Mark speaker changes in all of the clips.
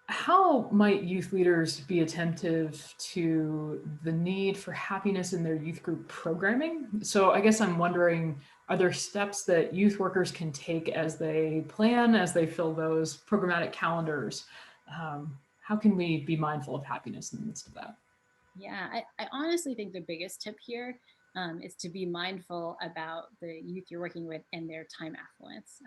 Speaker 1: How might youth leaders be attentive to the need for happiness in their youth group programming? So I guess I'm wondering, are there steps that youth workers can take as they plan, as they fill those programmatic calendars? How can we be mindful of happiness in the midst of that?
Speaker 2: Yeah, I honestly think the biggest tip here is to be mindful about the youth you're working with and their time affluence.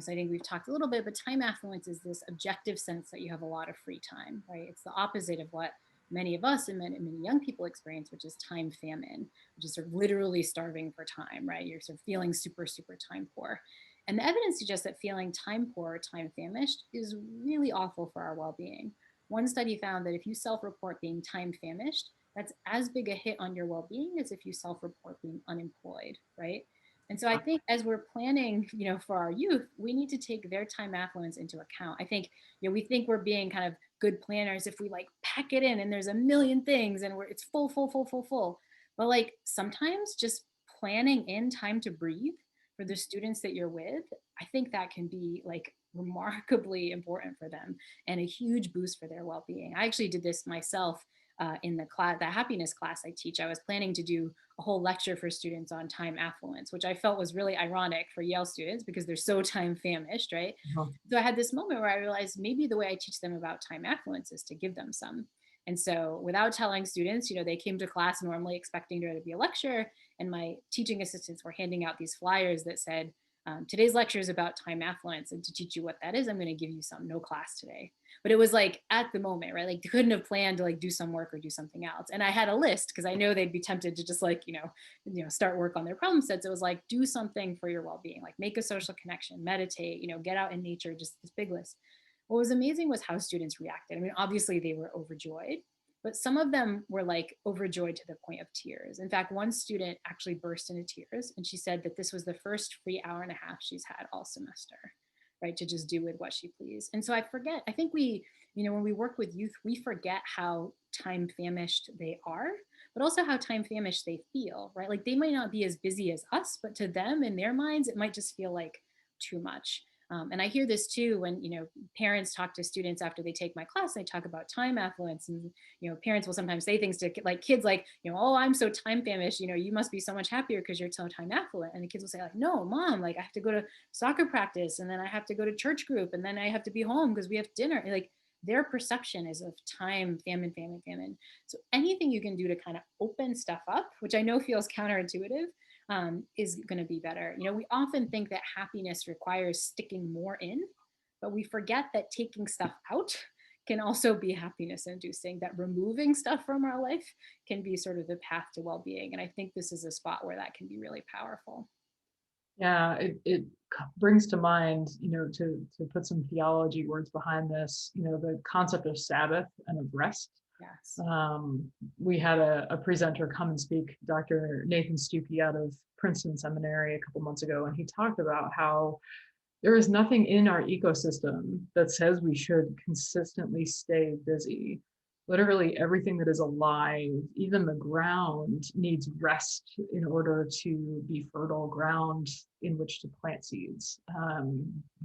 Speaker 2: So I think we've talked a little bit, but time affluence is this objective sense that you have a lot of free time, right? It's the opposite of what many of us and many young people experience, which is time famine, which is sort of literally starving for time, right? You're sort of feeling super, super time poor. And the evidence suggests that feeling time poor or time famished is really awful for our well being. One study found that if you self report being time famished, that's as big a hit on your well being as if you self report being unemployed, right? And so I think as we're planning, for our youth, we need to take their time affluence into account. I think, we think we're being kind of good planners if we like pack it in and there's a million things and it's full, full, full, full, full. But like sometimes just planning in time to breathe for the students that you're with, I think that can be like remarkably important for them and a huge boost for their well-being. I actually did this myself in the class, the happiness class I teach. I was planning to do a whole lecture for students on time affluence, which I felt was really ironic for Yale students because they're so time famished, right? So I had this moment where I realized maybe the way I teach them about time affluence is to give them some. And so without telling students, they came to class normally expecting there to be a lecture, and my teaching assistants were handing out these flyers that said, today's lecture is about time affluence, and to teach you what that is, I'm going to give you some, no class today. But it was like at the moment, right? Like they couldn't have planned to like do some work or do something else. And I had a list because I know they'd be tempted to just like, start work on their problem sets. It was like, do something for your well-being, like make a social connection, meditate, get out in nature, just this big list. What was amazing was how students reacted. I mean, obviously they were overjoyed, but some of them were like overjoyed to the point of tears. In fact, one student actually burst into tears and she said that this was the first free hour and a half she's had all semester, right? To just do with what she pleased. And so I think when we work with youth, we forget how time famished they are, but also how time famished they feel, right? Like they might not be as busy as us, but to them in their minds, it might just feel like too much. And I hear this too when parents talk to students after they take my class. They talk about time affluence, and parents will sometimes say things to like kids like, oh, I'm so time famished. You must be so much happier because you're so time affluent. And the kids will say like, no, mom, like I have to go to soccer practice, and then I have to go to church group, and then I have to be home because we have dinner. Like their perception is of time famine, famine, famine. So anything you can do to kind of open stuff up, which I know feels counterintuitive, is going to be better. We often think that happiness requires sticking more in, but we forget that taking stuff out can also be happiness inducing, that removing stuff from our life can be sort of the path to well-being. And I think this is a spot where that can be really powerful.
Speaker 1: Yeah, it brings to mind, to put some theology words behind this, the concept of Sabbath and of rest.
Speaker 2: Yes.
Speaker 1: Um, we had a presenter come and speak, Dr. Nathan Stuckey out of Princeton Seminary a couple months ago, and he talked about how there is nothing in our ecosystem that says we should consistently stay busy. Literally everything that is alive, even the ground, needs rest in order to be fertile ground in which to plant seeds.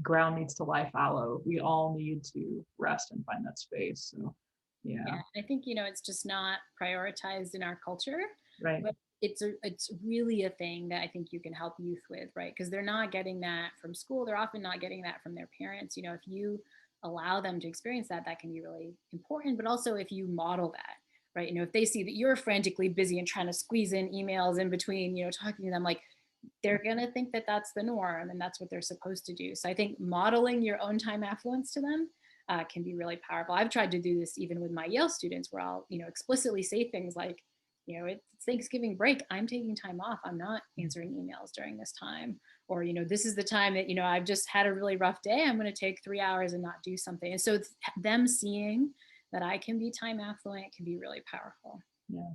Speaker 1: Ground needs to lie fallow. We all need to rest and find that space. So, yeah,
Speaker 2: Yeah, I think it's just not prioritized in our culture,
Speaker 1: right.
Speaker 2: but it's really a thing that I think you can help youth with, right? Because they're not getting that from school. They're often not getting that from their parents. If you allow them to experience that, that can be really important. But also if you model that, right? If they see that you're frantically busy and trying to squeeze in emails in between, talking to them, like they're gonna think that that's the norm and that's what they're supposed to do. So I think modeling your own time affluence to them can be really powerful. I've tried to do this even with my Yale students, where I'll, explicitly say things like, it's Thanksgiving break. I'm taking time off. I'm not answering emails during this time. Or, this is the time that, I've just had a really rough day. I'm going to take 3 hours and not do something. And so them seeing that I can be time affluent can be really powerful.
Speaker 1: Yeah.